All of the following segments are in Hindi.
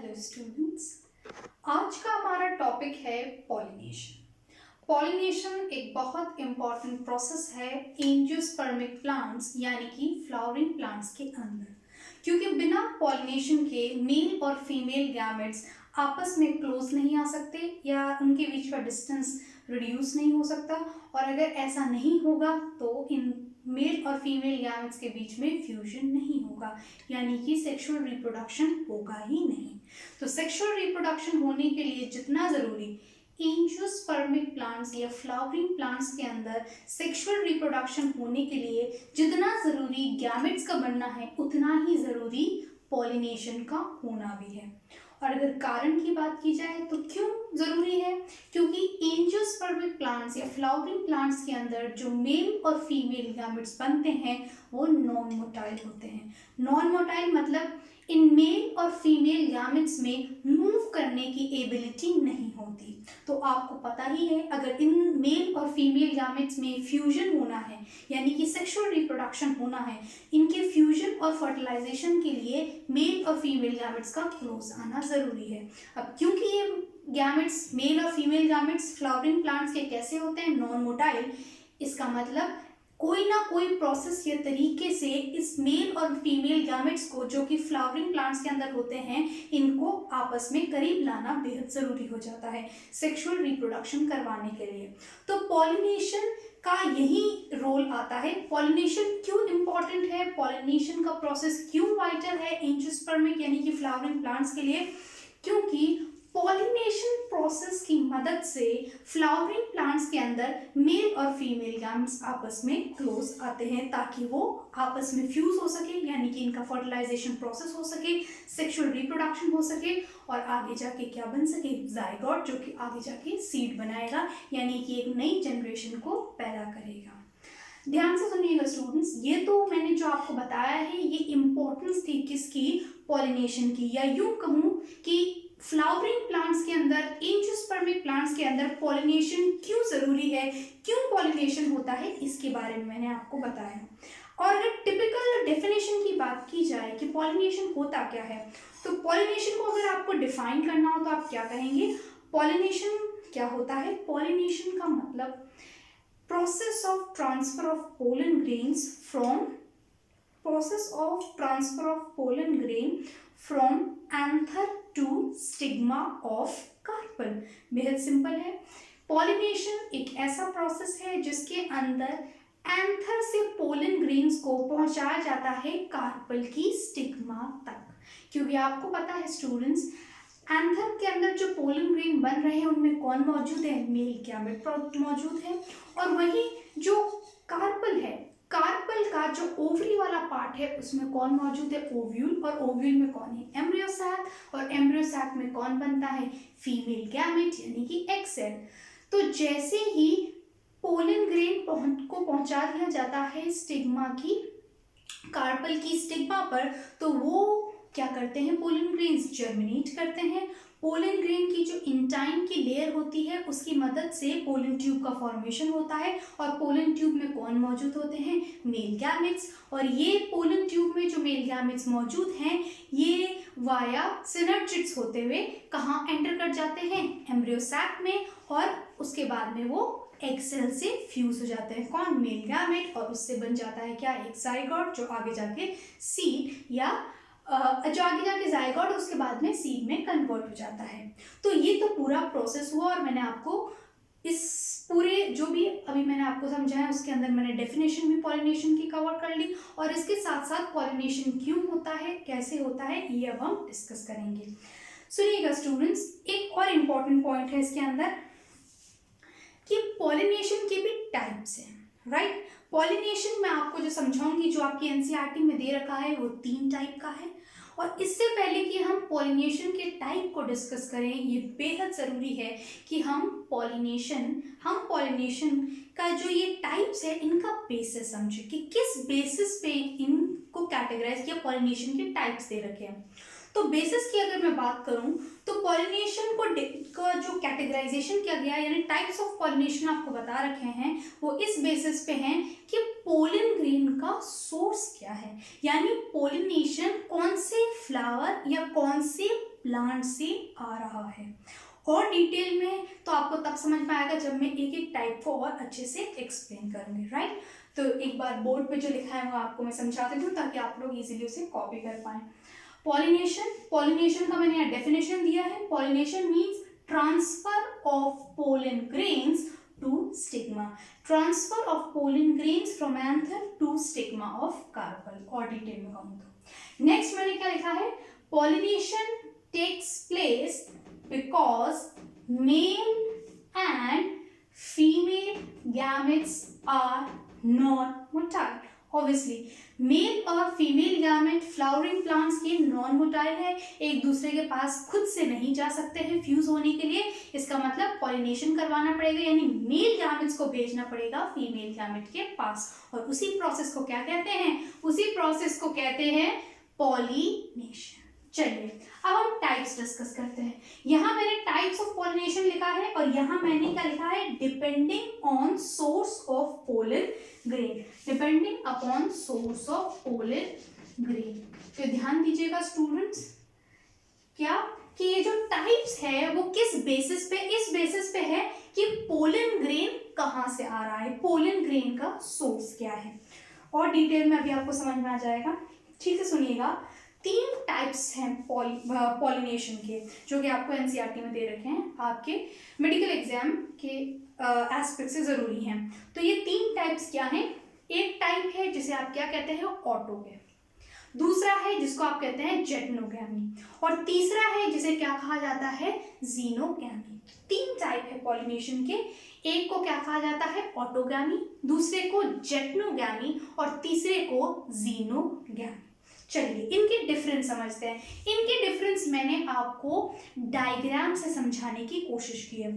हेलो स्टूडेंट्स, आज का हमारा टॉपिक है पॉलिनेशन। पॉलिनेशन एक बहुत इम्पॉर्टेंट प्रोसेस है एंजियोस्पर्मिक प्लांट्स यानी कि फ्लावरिंग प्लांट्स के अंदर, क्योंकि बिना पॉलिनेशन के मेल और फीमेल गैमेट्स आपस में क्लोज नहीं आ सकते या उनके बीच का डिस्टेंस रिड्यूस नहीं हो सकता, और अगर ऐसा नहीं होगा तो इन मेल और फीमेल गैमेट्स के बीच में फ्यूजन नहीं होगा, यानी कि सेक्सुअल रिप्रोडक्शन होगा ही नहीं। तो सेक्सुअल रिप्रोडक्शन होने के लिए जितना ज़रूरी एंजियोस्पर्मिक प्लांट्स या फ्लावरिंग प्लांट्स के अंदर सेक्सुअल रिप्रोडक्शन होने के लिए जितना ज़रूरी गैमेट्स का बनना है, उतना ही ज़रूरी पॉलिनेशन का होना भी है। और अगर कारण की बात की जाए तो क्यों ज़रूरी है? क्योंकि एंजियोस्पर्मिक प्लांट्स या फ्लावरिंग प्लांट्स के अंदर जो मेल और फीमेल गैमेट्स बनते हैं वो नॉन मोटाइल होते हैं। नॉन मोटाइल मतलब इन मेल और फीमेल गैमेट्स में मूव करने की एबिलिटी नहीं होती। तो आपको पता ही है, अगर इन मेल और फीमेल गैमेट्स में फ्यूजन होना है यानी कि सेक्सुअल रिप्रोडक्शन होना है, इनके फ्यूजन और फर्टिलाइजेशन के लिए मेल और फीमेल गैमेट्स का क्लोज आना ज़रूरी है। अब क्योंकि ये गैमेट्स मेल और फीमेल गैमेट्स फ्लावरिंग प्लांट्स के कैसे होते हैं? Non motile. इसका मतलब कोई ना कोई प्रोसेस या तरीके से इस मेल और फीमेल गैमेट्स को, जो कि फ्लावरिंग प्लांट्स के अंदर होते हैं, इनको आपस में करीब लाना बेहद ज़रूरी हो जाता है सेक्सुअल रिप्रोडक्शन करवाने के लिए। तो पॉलिनेशन का यही रोल आता है। पॉलिनेशन क्यों इम्पॉर्टेंट है, पॉलिनेशन का प्रोसेस क्यों वाइटल है एंजियोस्पर्मिक यानी कि फ्लावरिंग प्लांट्स के लिए? क्योंकि पॉलिनेशन प्रोसेस की मदद से फ्लावरिंग प्लांट्स के अंदर मेल और फीमेल गैमेट्स आपस में क्लोज आते हैं, ताकि वो आपस में फ्यूज हो सके, यानी कि इनका फर्टिलाइजेशन प्रोसेस हो सके, सेक्सुअल रिप्रोडक्शन हो सके, और आगे जाके क्या बन सके? जाइगोट, जो कि आगे जाके सीड बनाएगा, यानी कि एक नई जनरेशन को पैदा करेगा। ध्यान से सुनिएगा स्टूडेंट्स, ये तो मैंने जो आपको बताया है ये इम्पोर्टेंस थी किसकी? पॉलिनेशन की, या यूं कहूं कि फ्लावरिंग प्लांट्स के अंदर, एंजियोस्पर्मिक प्लांट्स के अंदर पॉलिनेशन क्यों जरूरी है, क्यों पॉलिनेशन होता है, इसके बारे में मैंने आपको बताया। और अगर टिपिकल डेफिनेशन की बात की जाए कि पॉलिनेशन होता क्या है, तो पॉलिनेशन को अगर आपको डिफाइन करना हो तो आप क्या कहेंगे? पॉलिनेशन क्या होता है? पॉलिनेशन का मतलब process of transfer of pollen grains from anther to stigma of carpel। बेहद सिंपल है। पॉलिनेशन एक ऐसा प्रोसेस है जिसके अंदर एंथर से पोलन ग्रेन्स को पहुंचाया जाता है कार्पल की स्टिग्मा तक। क्योंकि आपको पता है स्टूडेंट्स, एंथर के अंदर जो पोलन ग्रेन बन रहे हैं उनमें कौन मौजूद है? मेल गैमेट मौजूद है। और वही जो कार्पल है, कार्पल का जो ओवरी वाला पार्ट है उसमें कौन मौजूद है? ओव्यूल। और ओव्यूल में कौन है? Embryo sac. और एम्ब्रियो सैक में कौन बनता है? फीमेल गैमेट यानी कि एग सेल। तो जैसे ही पोलन ग्रेन को पहुंचा दिया जाता है स्टिग्मा की, कार्पल की स्टिग्मा पर, तो वो क्या करते हैं? पोलन ग्रेन्स जर्मिनेट करते हैं। पोलन ग्रेन की जो इंटाइन की लेयर होती है उसकी मदद से पोलन ट्यूब का फॉर्मेशन होता है। और पोलन ट्यूब में कौन मौजूद होते हैं? Male gametes. और ये पोलन ट्यूब में जो मेल गैमेट्स मौजूद हैं, ये वाया सिनर्जिड्स होते हुए कहाँ एंटर कर जाते हैं? एम्ब्रियो सैक में। और उसके बाद में वो एग सेल से फ्यूज हो जाते हैं। कौन? Male gamete. और उससे बन जाता है क्या? एक जाइगोट, जो आगे जाके सीड या जाइगोट उसके बाद में सीड में कन्वर्ट हो जाता है। तो ये तो पूरा प्रोसेस हुआ, और मैंने आपको इस पूरे जो भी अभी मैंने आपको समझाया उसके अंदर मैंने डेफिनेशन भी पॉलिनेशन की कवर कर ली, और इसके साथ साथ पॉलिनेशन क्यों होता है, कैसे होता है, ये अब हम डिस्कस करेंगे। सुनिएगा स्टूडेंट्स, एक और इम्पॉर्टेंट पॉइंट है इसके अंदर कि पॉलिनेशन के भी टाइप्स हैं, राइट? पॉलिनेशन मैं आपको जो समझाऊंगी, जो आपकी एनसीईआरटी में दे रखा है, वो 3 टाइप का है। और इससे पहले कि हम पॉलिनेशन के टाइप को डिस्कस करें, ये बेहद ज़रूरी है कि हम पॉलिनेशन का जो ये टाइप्स है इनका बेसिस समझें कि किस बेसिस पे इनको कैटेगराइज किया, पॉलिनेशन के टाइप्स दे रखे हैं। तो बेसिस की अगर मैं बात करूं तो पॉलिनेशन का जो कैटेगराइजेशन किया गया, यानी टाइप्स ऑफ पॉलिनेशन आपको बता रखे हैं, वो इस बेसिस पे हैं कि पोलन ग्रेन का सोर्स क्या है, यानी पोलिनेशन कौन से फ्लावर या कौन से प्लांट से आ रहा है। और डिटेल में तो आपको तब समझ में आएगा जब मैं एक एक टाइप को और अच्छे से एक्सप्लेन करूंगी, राइट। तो एक बार बोर्ड पे जो लिखा है वो आपको मैं समझा देती हूँ ताकि आप लोग इजीली उसे कॉपी कर पाएं। पॉलिनेशन का मैंने यहाँ डेफिनेशन दिया है। Pollination means transfer of pollen grains to stigma, transfer of pollen grains from anther to stigma of carpel. और डिटेल में कहूँ तो नेक्स्ट मैंने क्या लिखा है, pollination takes place because male and female gametes are non-motile। Obviously male और फीमेल गैमेट फ्लावरिंग प्लांट्स के नॉन मोटाइल है, एक दूसरे के पास खुद से नहीं जा सकते हैं फ्यूज होने के लिए। इसका मतलब पॉलिनेशन करवाना पड़ेगा, यानी मेल गैमेट्स को भेजना पड़ेगा फीमेल गैमेट के पास, और उसी प्रोसेस को क्या कहते हैं, उसी प्रोसेस को कहते हैं पॉलिनेशन। चलिए अब हम टाइप्स डिस्कस करते हैं। यहाँ मैंने टाइप्स ऑफ पॉलिनेशन लिखा है और यहाँ मैंने क्या लिखा है, depending on source of pollen grain, depending upon source of pollen grain. तो ध्यान दीजिएगा स्टूडेंट्स, क्या कि ये जो टाइप्स है वो किस बेसिस पे, इस बेसिस पे है कि पोलन ग्रेन कहाँ से आ रहा है, पोलन ग्रेन का सोर्स क्या है। और डिटेल में अभी आपको समझ में आ जाएगा, ठीक है। सुनिएगा, 3 टाइप्स हैं पॉलिनेशन के जो कि आपको एनसीईआरटी में दे रखे हैं, आपके मेडिकल एग्जाम के एस्पेक्ट से ज़रूरी हैं। तो ये 3 टाइप्स क्या हैं, एक टाइप है जिसे आप क्या कहते हैं, ऑटोगैमी, दूसरा है जिसको आप कहते हैं जेटनोगैमी, और तीसरा है जिसे क्या कहा जाता है, जीनोगैमी। 3 टाइप है पॉलिनेशन के, एक को क्या कहा जाता है, ऑटोगैमी, दूसरे को जेटनोगैमी और तीसरे को जीनोगैमी। चलिए इनके डिफरेंस समझते हैं। इनके डिफरेंस मैंने आपको डायग्राम से समझाने की कोशिश की है,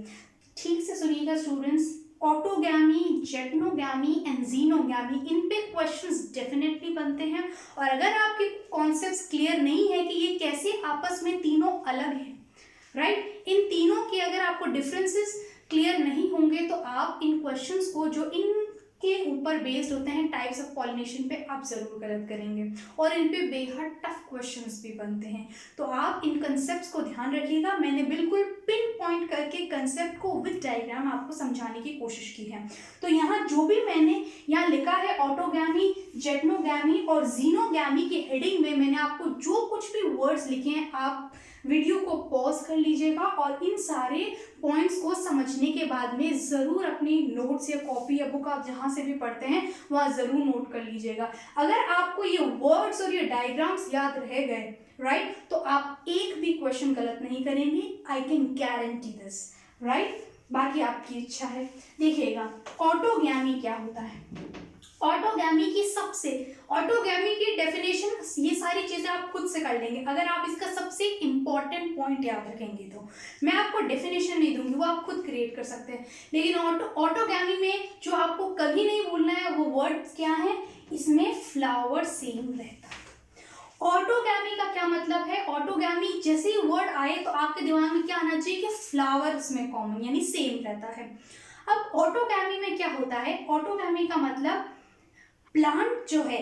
ठीक से सुनिएगा स्टूडेंट्स। ऑटोगैमी, जेटनोगैमी एंड जीनोगैमी, इन पे क्वेश्चंस डेफिनेटली बनते हैं, और अगर आपके कॉन्सेप्ट्स क्लियर नहीं है कि ये कैसे आपस में तीनों अलग हैं, राइट, इन तीनों के अगर आपको डिफरेंसेस क्लियर नहीं होंगे तो आप इन क्वेश्चंस को जो इन के ऊपर बेस्ड होते हैं टाइप्स ऑफ पॉलिनेशन पे, आप जरूर गलत करेंगे, और इन पे बेहद टफ क्वेश्चंस भी बनते हैं। तो आप इन कंसेप्ट्स को ध्यान रखिएगा, मैंने बिल्कुल पिन पॉइंट करके कंसेप्ट को विद डायग्राम आपको समझाने की कोशिश की है। तो यहाँ जो भी मैंने यहाँ लिखा है ऑटोगैमी, जेटनोगैमी और जीनोगैमी की हेडिंग में मैंने आपको जो कुछ भी वर्ड्स लिखे हैं, आप वीडियो को पॉज कर लीजिएगा और इन सारे पॉइंट्स को समझने के बाद में ज़रूर अपनी नोट्स या कॉपी या बुक आप जहाँ से भी पढ़ते हैं वहाँ ज़रूर नोट कर लीजिएगा। अगर आपको ये वर्ड्स और ये डायग्राम्स याद रह गए, राइट, तो आप एक भी क्वेश्चन गलत नहीं करेंगे, I can guarantee this, right. बाकी आपकी इच्छा है। देखिएगा ऑटोगैमी क्या होता है। ऑटोगैमी की डेफिनेशन, ये सारी चीजें आप खुद से कर लेंगे अगर आप इसका सबसे इंपॉर्टेंट पॉइंट याद रखेंगे। तो मैं आपको डेफिनेशन नहीं दूंगी, वो आप खुद क्रिएट कर सकते हैं, लेकिन ऑटोगैमी में जो आपको कभी नहीं भूलना है वो वर्ड क्या है, इसमें फ्लावर सेम रहता है। ऑटोगैमी का क्या मतलब है, ऑटोगैमी जैसे ही वर्ड आए तो आपके दिमाग में क्या आना चाहिए कि फ्लावर इसमें कॉमन यानी सेम रहता है। अब ऑटोगैमी में क्या होता है, ऑटोगैमी का मतलब प्लांट जो है,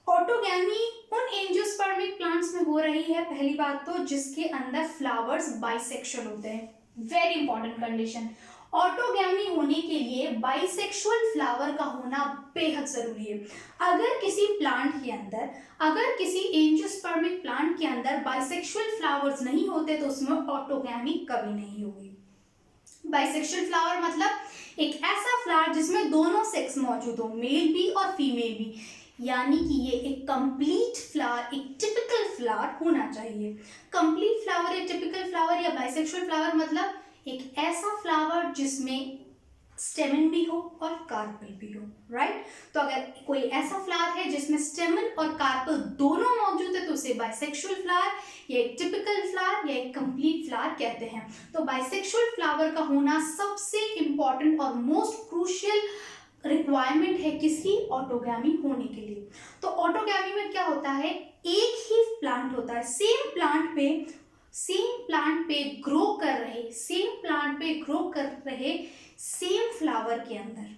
ऑटोगैमी उन एंजियोस्पर्मिक प्लांट्स में हो रही है पहली बात तो जिसके अंदर फ्लावर्स बाइसेक्सुअल होते हैं, वेरी इंपॉर्टेंट कंडीशन। ऑटोगैमी होने के लिए बाइसेक्सुअल फ्लावर का होना बेहद जरूरी है। अगर किसी प्लांट के अंदर, अगर किसी एंजियोस्पर्मिक प्लांट के अंदर बाइसेक्सुअल फ्लावर्स नहीं होते तो उसमें ऑटोगैमी कभी नहीं होगी। बाइसेक्सुअल फ्लावर मतलब एक ऐसा फ्लावर जिसमें दोनों सेक्स मौजूद हो, मेल भी और फीमेल भी, यानी कि ये एक कंप्लीट फ्लावर, एक टिपिकल फ्लावर होना चाहिए। कंप्लीट फ्लावर या टिपिकल फ्लावर या बाइसेक्सुअल फ्लावर मतलब एक ऐसा फ्लावर जिसमें स्टेमन भी हो और कार्पल भी हो, राइट। तो अगर कोई ऐसा फ्लावर है जिसमें स्टेमन और कार्पल दोनों मौजूद है तो उसे बाइसेक्सुअल फ्लावर या एक टिपिकल फ्लावर या एक कंप्लीट फ्लावर कहते हैं। तो बाइसेक्सुअल फ्लावर का होना सबसे इंपॉर्टेंट और मोस्ट क्रूशियल रिक्वायरमेंट है किसी ऑटोगैमी होने के लिए। तो ऑटोगैमी में क्या होता है, एक ही प्लांट होता है, सेम प्लांट पे ग्रो कर रहे सेम फ्लावर के अंदर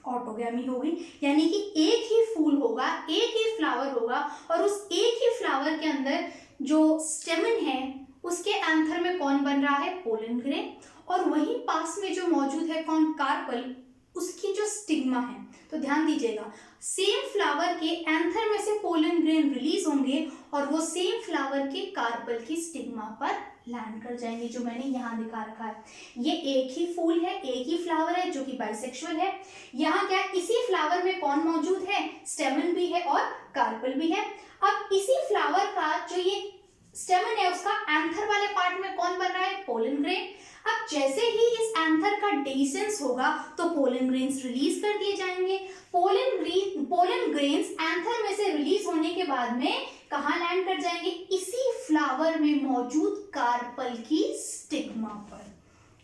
ऑटोगैमी होगी, यानी कि एक ही फूल होगा, एक ही फ्लावर होगा और उस एक ही फ्लावर के अंदर जो स्टेमन है उसके एंथर में कौन बन रहा है, पोलन ग्रेन, और वहीं पास में जो मौजूद है कौन, कार्पल, उसकी जो स्टिग्मा है। तो ध्यान दीजिएगा, सेम फ्लावर के एंथर में से पोलन ग्रेन रिलीज होंगे और वो सेम फ्लावर के कार्पल की स्टिग्मा पर लैंड कर जाएंगे, जो मैंने यहाँ दिखा रखा है। ये एक ही फूल है, एक ही फ्लावर है जो कि बाइसेक्सुअल है। यहाँ क्या है, इसी फ्लावर में कौन मौजूद है, स्टेमन भी है और कार्पल भी है। अब इसी फ्लावर का जो ये स्टेमन है उसका एंथर वाले पार्ट में कौन बन रहा है, पोलन ग्रेन। अब जैसे ही इस एंथर का डेसेंस होगा तो पोलन ग्रेन्स रिलीज कर दिए जाएंगे। पोलन ग्रेन्स एंथर में से रिलीज होने के बाद में कहाँ लैंड कर जाएंगे, इसी फ्लावर में मौजूद कार्पल की स्टिग्मा पर।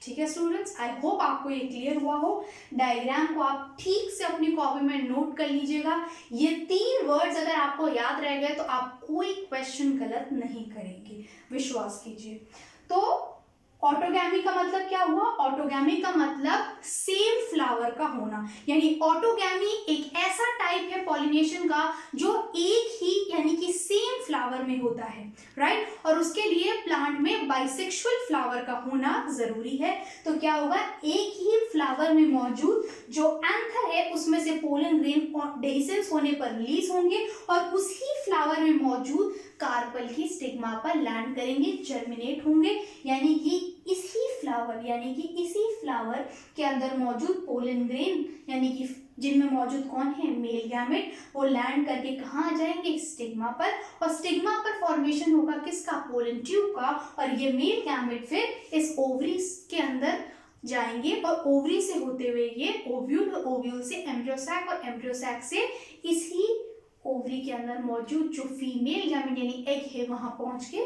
ठीक है स्टूडेंट्स, आई होप आपको ये क्लियर हुआ हो। डायग्राम को आप ठीक से अपनी कॉपी में नोट कर लीजिएगा। ये 3 वर्ड्स अगर आपको याद रह गए तो आप कोई क्वेश्चन गलत नहीं करेंगे, विश्वास कीजिए। तो ऑटोगैमी का मतलब क्या हुआ, ऑटोगैमी का मतलब सेम फ्लावर का होना, यानी ऑटोगैमी एक ऐसा टाइप है पॉलिनेशन का जो एक ही यानी कि सेम फ्लावर में होता है, राइट। और उसके लिए प्लांट में बाइसेक्सुअल फ्लावर का होना जरूरी है। तो क्या होगा, एक ही फ्लावर में मौजूद जो एंथर है उसमें से पोलन ग्रेन डेhiscence होने पर रिलीज होंगे और उसी फ्लावर में मौजूद कार्पल की स्टिग्मा पर लैंड करेंगे, जर्मिनेट होंगे, यानी कि इसी फ्लावर के अंदर मौजूद पोलन ग्रेन यानी कि जिनमें मौजूद कौन है, मेल गैमेट, वो लैंड करके कहाँ आ जाएंगे, स्टिग्मा पर। और स्टिग्मा पर फॉर्मेशन होगा किसका, पोलन ट्यूब का, और ये मेल गैमेट फिर इस ओवरी के अंदर जाएंगे और ओवरी से होते हुए ये ओव्यूल, ओव्यूल से एम्ब्रियोसैक और एम्ब्रियोसैक से इसी ओवरी के अंदर मौजूद जो फीमेल गैमेट यानी एग है वहां पहुंच के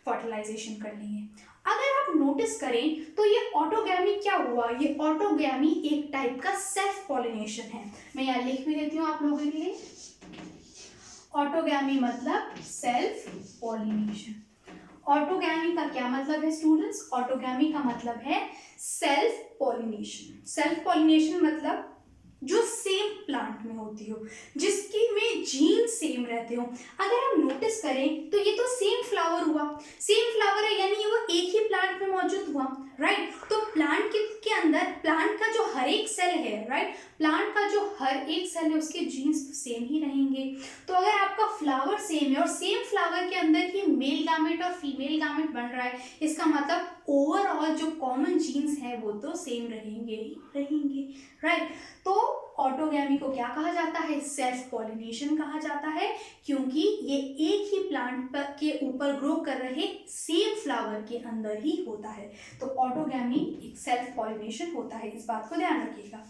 फर्टिलाइजेशन कर लेंगे। अगर आप नोटिस करें तो ये ऑटोगैमी क्या हुआ, ये ऑटोगैमी एक टाइप का सेल्फ पॉलिनेशन है। मैं यहाँ लिख भी देती हूँ आप लोगों के लिए, ऑटोगैमी मतलब सेल्फ पॉलिनेशन। ऑटोगैमी का क्या मतलब है स्टूडेंट्स, ऑटोगैमी का मतलब है सेल्फ पॉलिनेशन। सेल्फ पॉलिनेशन मतलब जो सेम प्लांट में होती हो, जिसकी में जीन सेम रहते हो। अगर हम नोटिस करें तो ये तो सेम फ्लावर हुआ, सेम फ्लावर है यानी वो एक ही प्लांट में मौजूद हुआ, राइट। तो प्लांट के अंदर प्लांट का जो हर एक सेल है, राइट, प्लांट का जो हर एक सेल है उसके जीन्स तो सेम ही रहेंगे। तो अगर आपका फ्लावर सेम है और सेम फ्लावर के अंदर ही मेल गैमेट और फीमेल गैमेट बन रहा है, इसका मतलब ओवरऑल जो कॉमन जीन्स है वो तो सेम रहेंगे ही रहेंगे, राइट। तो ऑटोगैमी को क्या कहा जाता है, सेल्फ पॉलिनेशन कहा जाता है, क्योंकि ये एक ही प्लांट के ऊपर ग्रो कर रहे सेम फ्लावर के अंदर ही होता है। तो ऑटोगैमी एक सेल्फ पॉलिनेशन होता है, इस बात को ध्यान रखिएगा।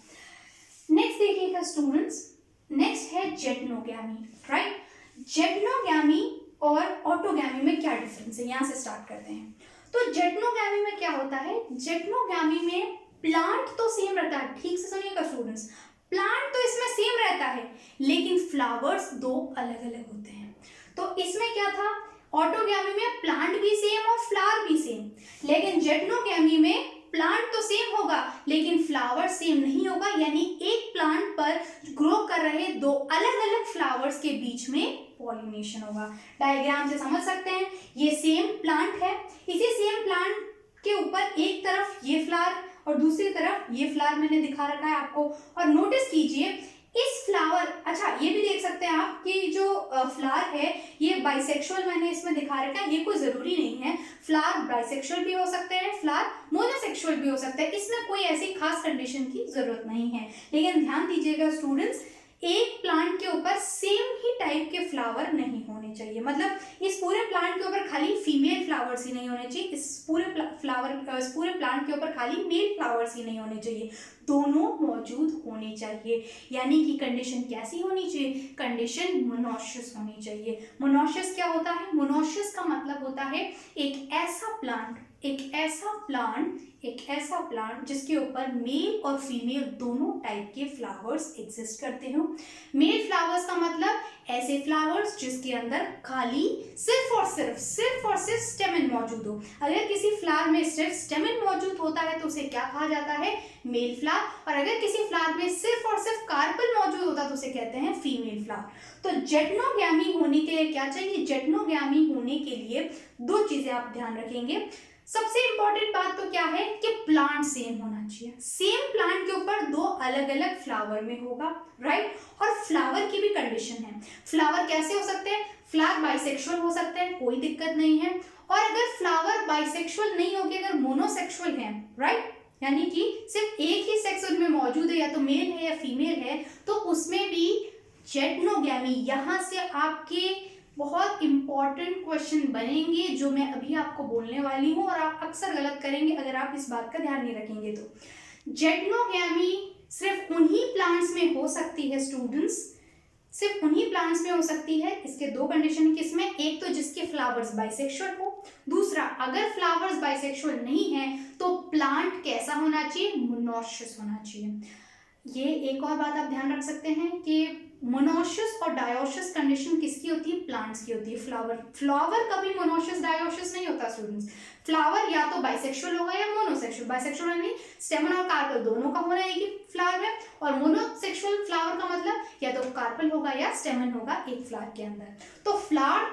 नेक्स्ट देखिएगा स्टूडेंट्स, नेक्स्ट है जेटनोगैमी, राइट। जेटनोगैमी और ऑटोगैमी में क्या डिफरेंस है, यहाँ से स्टार्ट करते हैं। तो जेटनोगैमी में क्या होता है, जेटनोगैमी में प्लांट तो सेम रहता है, ठीक से सुनिएगा स्टूडेंट्स, प्लांट तो इसमें सेम रहता है लेकिन फ्लावर्स 2 अलग अलग होते हैं। तो इसमें क्या था, ऑटोगैमी में प्लांट भी सेम और फ्लावर भी सेम, लेकिन जेटनोगैमी में प्लांट तो सेम होगा लेकिन फ्लावर सेम नहीं होगा, यानी एक प्लांट पर ग्रो कर रहे 2 अलग अलग फ्लावर्स के बीच में पॉलिनेशन होगा। डायग्राम से समझ सकते हैं, ये सेम प्लांट है, इसी सेम प्लांट के ऊपर एक तरफ ये फ्लावर और दूसरी तरफ ये फ्लावर मैंने दिखा रखा है आपको। और नोटिस कीजिए इस फ्लावर, अच्छा ये भी देख सकते हैं आप कि जो फ्लावर है ये बाइसेक्सुअल मैंने इसमें दिखा रखा है, ये कोई जरूरी नहीं है, फ्लावर बाइसेक्सुअल भी हो सकते हैं, फ्लावर मोनोसेक्सुअल भी हो सकता है, इसमें कोई ऐसी खास कंडीशन की जरूरत नहीं है। लेकिन ध्यान दीजिएगा स्टूडेंट्स, एक प्लांट के ऊपर सेम ही टाइप के फ्लावर नहीं होने चाहिए, मतलब इस पूरे प्लांट के ऊपर खाली फीमेल फ्लावर्स ही नहीं होने चाहिए, इस पूरे प्लांट के ऊपर खाली मेल फ्लावर्स ही नहीं होने चाहिए, दोनों मौजूद होने चाहिए। यानी कि कंडीशन कैसी होनी चाहिए, कंडीशन मोनोशियस होनी चाहिए। मोनोशियस क्या होता है, मोनोशियस का मतलब होता है एक ऐसा प्लांट, एक ऐसा प्लांट जिसके ऊपर मेल और फीमेल दोनों टाइप के फ्लावर्स एग्जिस्ट करते हो। मेल फ्लावर्स का मतलब ऐसे फ्लावर्स जिसके अंदर खाली सिर्फ और सिर्फ स्टेमन मौजूद हो। अगर किसी फ्लावर में सिर्फ स्टेमन मौजूद होता है तो उसे क्या कहा जाता है? Male flower. और अगर किसी फ्लावर में सिर्फ और सिर्फ कार्पल मौजूद होता है तो उसे कहते हैं फीमेल फ्लावर। तो जेटनोगैमी होने के लिए क्या चाहिए? जेटनोगैमी होने के लिए दो चीजें आप ध्यान रखेंगे। सबसे इंपॉर्टेंट बात तो क्या है कि प्लांट सेम होना चाहिए। सेम प्लांट के ऊपर दो अलग अलग फ्लावर में होगा, राइट। और फ्लावर की भी कंडीशन है। फ्लावर कैसे हो सकते हैं? फ्लावर बाइसेक्सुअल हो सकते हैं, कोई दिक्कत नहीं है। और अगर फ्लावर बाइसेक्सुअल नहीं होगी, अगर मोनोसेक्सुअल है, राइट, यानी कि सिर्फ एक ही सेक्स उनमें मौजूद है, या तो मेल है या फीमेल है, तो उसमें भी जेटनोगैमी। यहां से आपके बहुत इंपॉर्टेंट क्वेश्चन बनेंगे जो मैं अभी आपको बोलने वाली हूं, और आप अक्सर गलत करेंगे अगर आप इस बात का ध्यान नहीं रखेंगे। तो जेटनोगैमी सिर्फ उन्हीं प्लांट्स में हो सकती है स्टूडेंट्स, सिर्फ उन्हीं प्लांट्स में हो सकती है। इसके दो कंडीशन किसमें? एक तो जिसके फ्लावर्स बाइसेक्सुअल हो, दूसरा अगर फ्लावर्स बाइसेक्सुअल नहीं है तो प्लांट कैसा होना चाहिए? मोनोशियस होना चाहिए। ये एक और बात आप ध्यान रख सकते हैं कि मोनोशियस और डायोशियस कंडीशन किसकी होती है? प्लांट्स की होती है। फ्लावर कभी मोनोशियस डायोशियस नहीं होता स्टूडेंट्स। फ्लावर या तो बाइसेक्सुअल होगा या मोनोसेक्सुअल। बाइसेक्सुअल यानी स्टेमन और कार्पल दोनों का होना एक ही फ्लावर में, और मोनोसेक्सुअल फ्लावर का मतलब या तो कार्पल होगा या स्टेमन होगा एक फ्लावर के अंदर। तो फ्लावर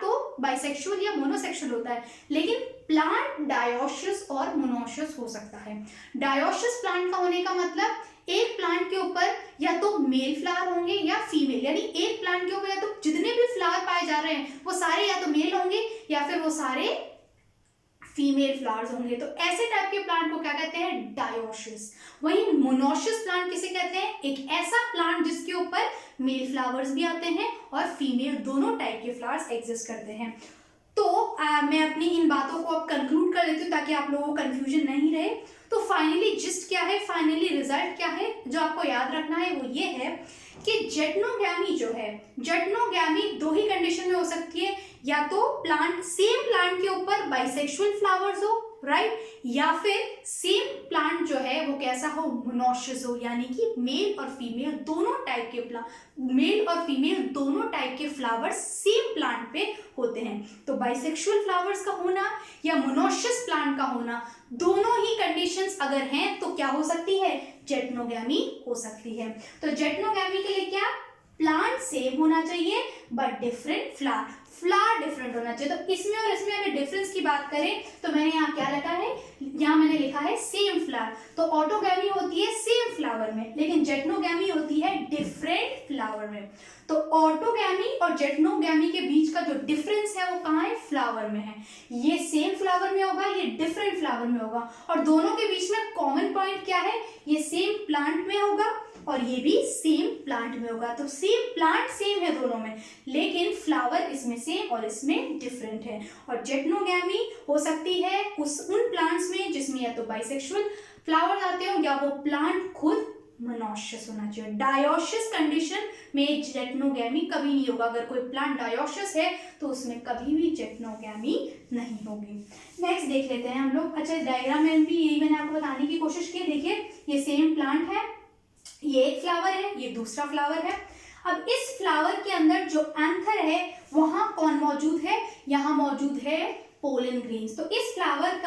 तो बाइसेक्सुअल या मोनोसेक्सुअल होता है, लेकिन प्लांट डायोशियस और मोनोशियस हो सकता है। डायोशियस प्लांट का होने का मतलब एक प्लांट के ऊपर या तो मेल फ्लावर होंगे या फीमेल, यानी एक प्लांट के ऊपर या तो जितने भी फ्लावर पाए जा रहे हैं वो सारे या तो मेल होंगे या फिर वो सारे फीमेल फ्लावर्स होंगे। तो ऐसे टाइप के प्लांट को क्या कहते हैं? डायोशियस। वहीं मोनोशियस प्लांट किसे कहते हैं? एक ऐसा प्लांट जिसके ऊपर मेल फ्लावर्स भी आते हैं और फीमेल दोनों टाइप के फ्लावर्स एग्जिस्ट करते हैं। तो मैं अपनी इन बातों को अब कंक्लूड कर लेती हूँ ताकि आप लोगों को कंफ्यूजन नहीं रहे। तो फाइनली जिस्ट क्या है, फाइनली रिजल्ट क्या है जो आपको याद रखना है, वो ये है कि जेटनोगैमी जो है, जेटनोगैमी दो ही कंडीशन में हो सकती है, या तो प्लांट सेम प्लांट के ऊपर बाइसेक्सुअल फ्लावर्स हो, राइट, या फिर सेम प्लांट जो है वो कैसा हो? मोनोशियस हो, यानी कि मेल और फीमेल दोनों टाइप के फ्लावर्स सेम प्लांट पे होते हैं। तो बाइसेक्सुअल फ्लावर्स का होना या मोनोशियस प्लांट का होना, दोनों ही कंडीशंस अगर हैं तो क्या हो सकती है? जेटनोगैमी हो सकती है। तो जेटनोगैमी के लिए क्या? प्लांट सेम होना चाहिए बट डिफरेंट फ्लावर डिफरेंट होना चाहिए। तो इसमें और इसमें अगर डिफरेंस की बात करें तो मैंने यहाँ क्या लिखा है? यहाँ मैंने लिखा है सेम फ्लावर। तो ऑटोगैमी होती है सेम फ्लावर में, लेकिन जेटनोगैमी होती है डिफरेंट फ्लावर में। तो ऑटोगैमी और जेटनोगैमी के बीच का जो डिफरेंस है वो कहाँ है? फ्लावर में है। ये सेम फ्लावर में होगा, ये डिफरेंट फ्लावर में होगा, और दोनों के बीच में कॉमन पॉइंट क्या है? ये सेम प्लांट में होगा और ये भी सेम प्लांट में होगा। तो सेम प्लांट सेम है दोनों में, लेकिन फ्लावर इसमें सेम और इसमें डिफरेंट है। और जेटनोगैमी हो सकती है उन प्लांट्स में जिसमें या तो बाइसेक्सुअल फ्लावर आते हो या वो प्लांट खुद मोनोशियस होना चाहिए। डायोशियस कंडीशन में जेटनोगैमी कभी नहीं होगा। अगर कोई प्लांट डायोशियस है तो उसमें कभी भी जेटनोगैमी नहीं होगी। नेक्स्ट देख लेते हैं हम लोग। अच्छा, डायग्राम में भी यही मैंने आपको बताने की कोशिश की। देखिए, ये सेम प्लांट है, ये एक फ्लावर है, ये दूसरा फ्लावर है। अब इस फ्लावर के अंदर जो एंथर है वहां कौन मौजूद है? यहाँ मौजूद है पोलन ग्रेन्स। तो इस फ्लावर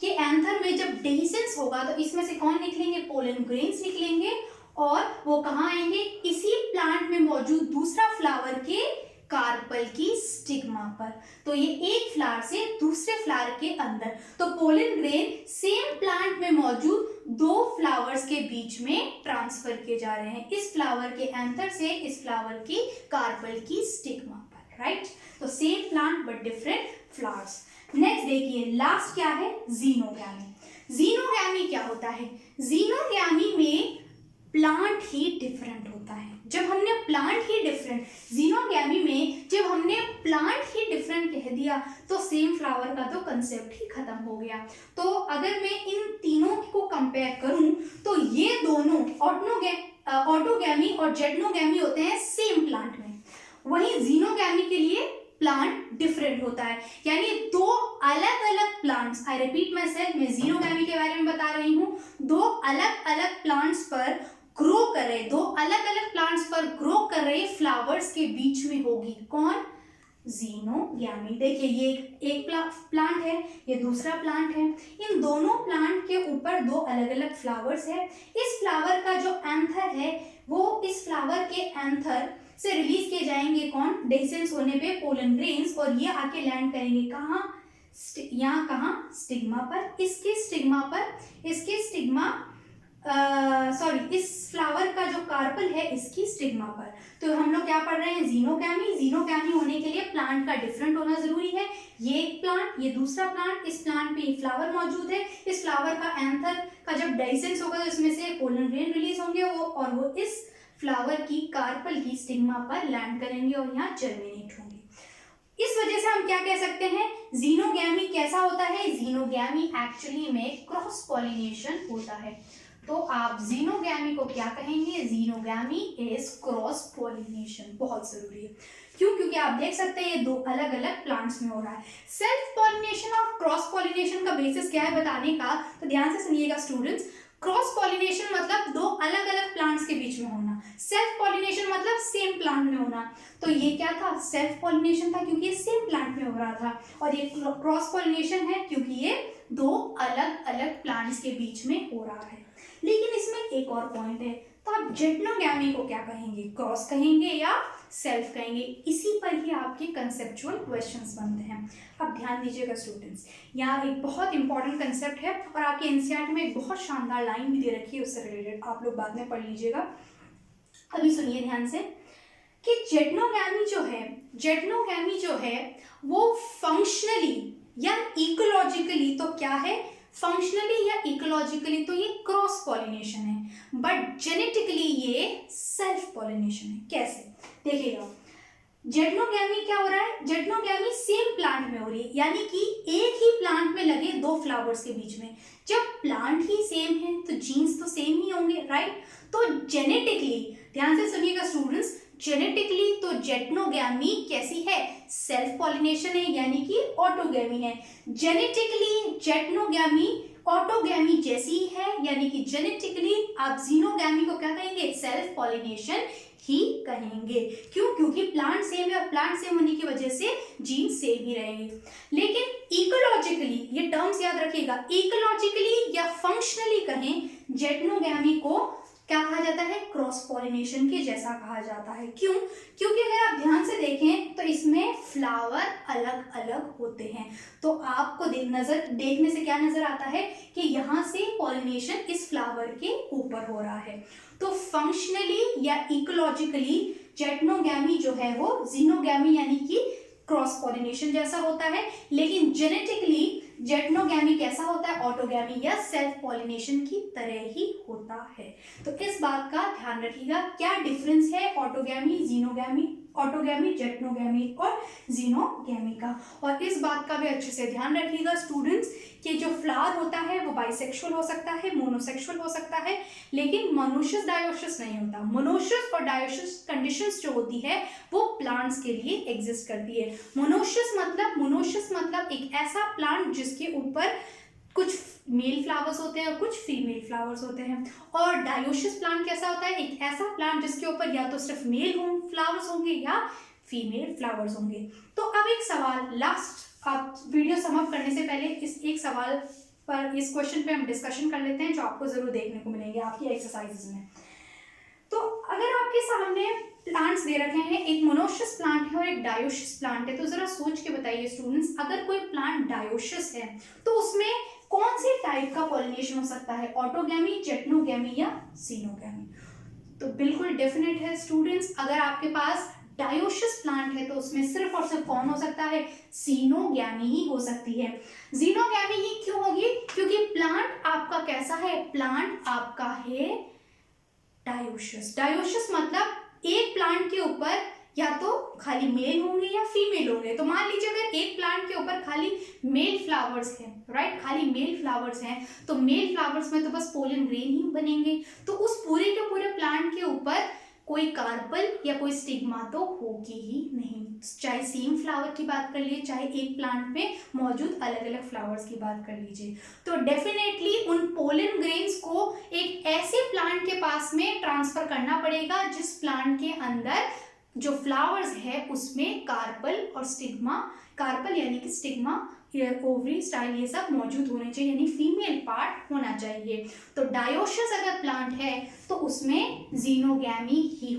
के एंथर में जब डेhiscence होगा तो इसमें से कौन निकलेंगे? पोलन ग्रेन्स निकलेंगे, और वो कहाँ आएंगे? इसी प्लांट में मौजूद दूसरा फ्लावर के कार्पल की स्टिग्मा पर। तो ये एक फ्लावर से दूसरे फ्लावर के अंदर, तो पोलन ग्रेन सेम प्लांट में मौजूद दो फ्लावर्स के बीच में ट्रांसफर किए जा रहे हैं, इस फ्लावर के एंथर से इस फ्लावर की कार्पल की स्टिग्मा पर, राइट। तो same plant but different flowers. Next देखिए, लास्ट क्या है? जीनोगैमी। जीनोगैमी क्या होता है? जीनोगैमी में प्लांट ही डिफरेंट होता है। जब हमने प्लांट ही डिफरेंट, जीनोगैमी में जब हमने प्लांट ही डिफरेंट कह दिया तो सेम फ्लावर का तो कंसेप्ट ही खत्म हो गया। तो अगर मैं इन तीनों को कंपेयर करूं तो ये दोनों ऑटोगैमी और जेटनोगैमी होते हैं सेम प्लांट में, वहीं जीनोगैमी के लिए प्लांट डिफरेंट होता है, यानी दो अलग अलग plants, I repeat my self, मैं जीनोगैमी के बारे में बता रही हूँ, दो अलग अलग प्लांट्स पर ग्रो कर रहे, दो अलग अलग प्लांट्स पर ग्रो कर रहे फ्लावर्स के बीच में होगी कौन? जीनोगैमी। देखिए ये एक प्लांट है, ये दूसरा प्लांट है, इन दोनों प्लांट के ऊपर दो अलग अलग फ्लावर्स है। इस फ्लावर का जो एंथर है वो इस फ्लावर के एंथर से रिलीज किए जाएंगे कौन? डेhiscence होने पे पोलन ग्रेन्स, और ये आके लैंड करेंगे कहाँ? यहाँ कहाँ? स्टिग्मा पर। इसके स्टिग्मा इस फ्लावर का जो कार्पल है इसकी स्टिग्मा पर। तो हम लोग क्या पढ़ रहे हैं? जीनोगैमी। जीनोगैमी होने के लिए प्लांट का डिफरेंट होना जरूरी है। ये एक प्लांट, ये दूसरा प्लांट, इस प्लांट पे फ्लावर मौजूद है, इस फ्लावर का एंथर का जब डेhiscence होगा तो इसमें से पोलन ग्रेन रिलीज होंगे वो इस फ्लावर की कार्पल की स्टिग्मा पर लैंड करेंगे और यहाँ जर्मिनेट होंगे। इस वजह से हम क्या कह सकते हैं? जीनोगैमी कैसा होता है? जीनोगैमी एक्चुअली में क्रॉस पॉलिनेशन होता है। तो आप जीनोगैमी को क्या कहेंगे? Xenogamy is cross pollination. बहुत जरूरी है, क्यों? क्योंकि आप देख सकते हैं ये दो अलग अलग प्लांट्स में हो रहा है। सेल्फ पॉलिनेशन और क्रॉस पॉलिनेशन का बेसिस क्या है बताने का, तो ध्यान से सुनिएगा स्टूडेंट्स। क्रॉस पॉलिनेशन मतलब दो अलग अलग प्लांट्स के बीच में होना, सेल्फ पॉलिनेशन मतलब सेम प्लांट में होना। तो ये क्या था? सेल्फ पॉलिनेशन था क्योंकि ये सेम प्लांट में हो रहा था, और ये क्रॉस पॉलिनेशन है क्योंकि ये दो अलग अलग प्लांट्स के बीच में हो रहा है। लेकिन इसमें एक और पॉइंट है, तो आप जिटनोगैमी को क्या कहेंगे? क्रॉस कहेंगे या सेल्फ कहेंगे? इसी पर ही आपके कंसेप्चुअल क्वेश्चंस बनते हैं। अब ध्यान दीजिएगा स्टूडेंट्स, यहाँ एक बहुत इंपॉर्टेंट कंसेप्ट है और आपके एनसीईआरटी में एक बहुत शानदार लाइन भी दे रखी है उससे रिलेटेड, आप लोग बाद में पढ़ लीजिएगा। अभी सुनिए ध्यान से कि जिटनोगैमी जो है वो फंक्शनली या इकोलॉजिकली तो क्या है? फंक्शनली या इकोलॉजिकली तो ये क्रॉस पॉलिनेशन है, बट जेनेटिकली ये सेल्फ पॉलिनेशन है। कैसे? देखिएगा, जिटनोगैमी क्या हो रहा है? जिटनोगैमी सेम प्लांट में हो रही है, यानी कि एक ही प्लांट में लगे दो फ्लावर्स के बीच में। जब प्लांट ही सेम है तो जीन्स तो सेम ही होंगे, राइट? तो जेनेटिकली, ध्यान से सुनिएगा स्टूडेंट्स, जेनेटिकली तो जिटनोगैमी कैसी है? सेल्फ पॉलिनेशन है, यानी कि ऑटोगैमी है। जेनेटिकली जिटनोगैमी ऑटोगैमी जैसी है, यानी कि जेनेटिकली आप जीनोगैमी को क्या कहेंगे? सेल्फ पॉलिनेशन ही कहेंगे। क्यों? क्योंकि प्लांट सेम है और प्लांट सेम होने की वजह से जीन सेम ही रहेंगे। लेकिन इकोलॉजिकली, ये टर्म्स याद रखिएगा, इकोलॉजिकली या फंक्शनली कहें, जिटनोगैमी को क्या कहा जाता है? क्रॉस पॉलिनेशन के जैसा कहा जाता है। क्यों? क्योंकि अगर आप ध्यान से देखें तो इसमें फ्लावर अलग अलग होते हैं। तो आपको देखने से क्या नजर आता है कि यहाँ से पॉलिनेशन इस फ्लावर के ऊपर हो रहा है। तो फंक्शनली या इकोलॉजिकली जिटनोगैमी जो है वो जीनोगैमी यानी कि क्रॉस पॉलिनेशन जैसा होता है, लेकिन जेनेटिकली जिटनोगैमी कैसा होता है? ऑटोगैमी या सेल्फ पॉलिनेशन की तरह ही होता है। तो इस बात का ध्यान रखिएगा, क्या डिफरेंस है ऑटोगैमी, जीनोगैमी, ऑटोगैमी, जिटनोगैमी और जीनोगैमी का। और इस बात का भी अच्छे से ध्यान रखिएगा स्टूडेंट्स कि जो फ्लावर होता है वो बाइसेक्सुअल हो सकता है, मोनोसेक्सुअल हो सकता है, लेकिन मोनोसियस डायोसियस नहीं होता। मोनोसियस और डायोसियस कंडीशंस जो होती है वो प्लांट्स के लिए एग्जिस्ट करती है। मोनोसियस मतलब एक ऐसा प्लांट जिसके ऊपर कुछ मेल फ्लावर्स होते हैं और कुछ फीमेल फ्लावर्स होते हैं। और डायोसियस प्लांट कैसा होता है? एक ऐसा प्लांट जिसके ऊपर या तो सिर्फ मेल फ्लावर्स होंगे या फीमेल फ्लावर्स होंगे। तो अब एक सवाल लास्ट, आप वीडियो समाप्त करने से पहले इस एक सवाल पर, इस क्वेश्चन पे हम डिस्कशन कर लेते हैं जो आपको जरूर देखने को मिलेंगे आपकी एक्सरसाइजेज में। तो अगर आपके सामने प्लांट्स दे रखे हैं, एक मोनोसियस प्लांट है और एक डायोसियस प्लांट है, तो जरा सोच के बताइए स्टूडेंट्स, अगर कोई प्लांट डायोसियस है तो उसमें कौन से टाइप का पॉलिनेशन हो सकता है? ऑटोगैमी, जिटनोगैमी या जीनोगैमी? तो बिल्कुल डेफिनेट है स्टूडेंट्स, अगर आपके पास डायोसियस प्लांट है तो उसमें सिर्फ और सिर्फ कौन हो सकता है? जीनोगैमी ही हो सकती है। जीनोगैमी ही क्यों होगी? क्योंकि प्लांट आपका कैसा है? प्लांट आपका है डायोसियस। डायोसियस मतलब एक प्लांट के ऊपर या तो खाली मेल होंगे या फीमेल होंगे। तो मान लीजिए अगर एक प्लांट के ऊपर खाली मेल फ्लावर्स हैं, राइट, खाली मेल फ्लावर्स हैं, तो मेल फ्लावर्स में तो बस पोलन ग्रेन ही बनेंगे। तो उस पूरे के पूरे प्लांट के ऊपर कोई कार्पल या कोई स्टिग्मा तो होगी ही नहीं, चाहे सेम फ्लावर की बात कर लिए, चाहे एक प्लांट में मौजूद अलग अलग फ्लावर्स की बात कर लीजिए। तो डेफिनेटली उन पोलन ग्रेन्स को एक ऐसे प्लांट के पास में ट्रांसफर करना पड़ेगा जिस प्लांट के अंदर जो फ्लावर्स है उसमें कार्पल और स्टिग्मा, कार्पल यानी कि स्टिग्मा, ओवरी, स्टाइल, ये सब मौजूद होने चाहिए, यानी फीमेल पार्ट होना चाहिए। तो डायोसियस अगर प्लांट है तो उसमें जीनोगैमी ही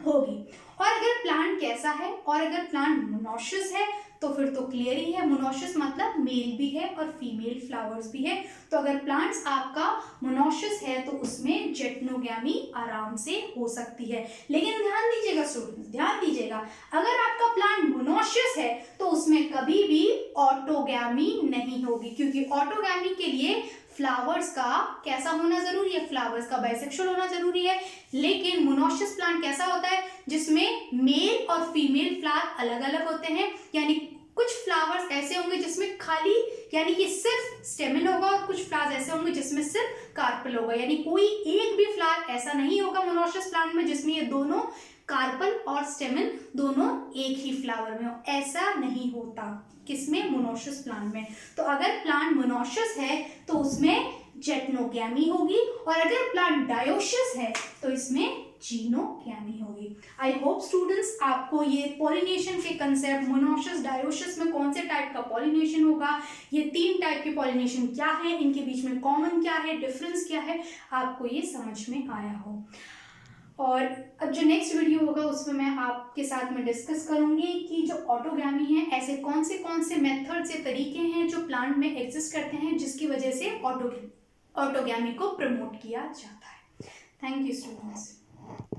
होगी। और अगर प्लांट कैसा है, और अगर प्लांट मोनोसियस है तो फिर तो क्लियर ही है, मोनोसियस मतलब मेल भी है और फीमेल फ्लावर्स भी है। तो अगर प्लांट्स आपका मोनोसियस है तो उसमें जेटनोगैमी आराम से हो सकती है। लेकिन ध्यान दीजिएगा स्टूडेंट्स, ध्यान दीजिएगा, अगर आपका प्लांट मोनोसियस है तो उसमें कभी भी ऑटोगैमी नहीं होगी, क्योंकि ऑटोगैमी के लिए फ्लावर्स का कैसा होना जरूरी है, फ्लावर्स का बाइसेक्सुअल होना जरूरी है। लेकिन मोनोसियस प्लांट कैसा होता है, जिसमें मेल और फीमेल फ्लावर अलग अलग होते हैं, यानी कुछ फ्लावर्स ऐसे होंगे जिसमें खाली यानी कि सिर्फ स्टेमन होगा, और कुछ फ्लावर्स ऐसे होंगे जिसमें सिर्फ कार्पल होगा, यानी कोई एक भी फ्लावर ऐसा नहीं होगा मोनोसियस प्लांट में जिसमें ये दोनों कार्पल और स्टेमन दोनों एक ही फ्लावर में हो, ऐसा नहीं होता किसमें, मोनोसियस प्लांट में। तो अगर प्लांट मोनोसियस है तो उसमें जेटनोगैमी होगी, और अगर प्लांट डायोसियस है तो इसमें जीनोगैमी होगी। आई होप स्टूडेंट्स आपको ये पॉलिनेशन के कंसेप्ट, मोनोसियस डायोसियस में कौन से टाइप का पॉलिनेशन होगा, ये 3 टाइप के पॉलिनेशन क्या है, इनके बीच में कॉमन क्या है, डिफरेंस क्या है, आपको ये समझ में आया हो। और अब जो नेक्स्ट वीडियो होगा उसमें मैं आपके साथ में डिस्कस करूंगी कि जो ऑटोगैमी है, ऐसे कौन से मेथड्स या तरीके हैं जो प्लांट में एग्जिस्ट करते हैं जिसकी वजह से ऑटोगैमी को प्रमोट किया जाता है। Thank you students.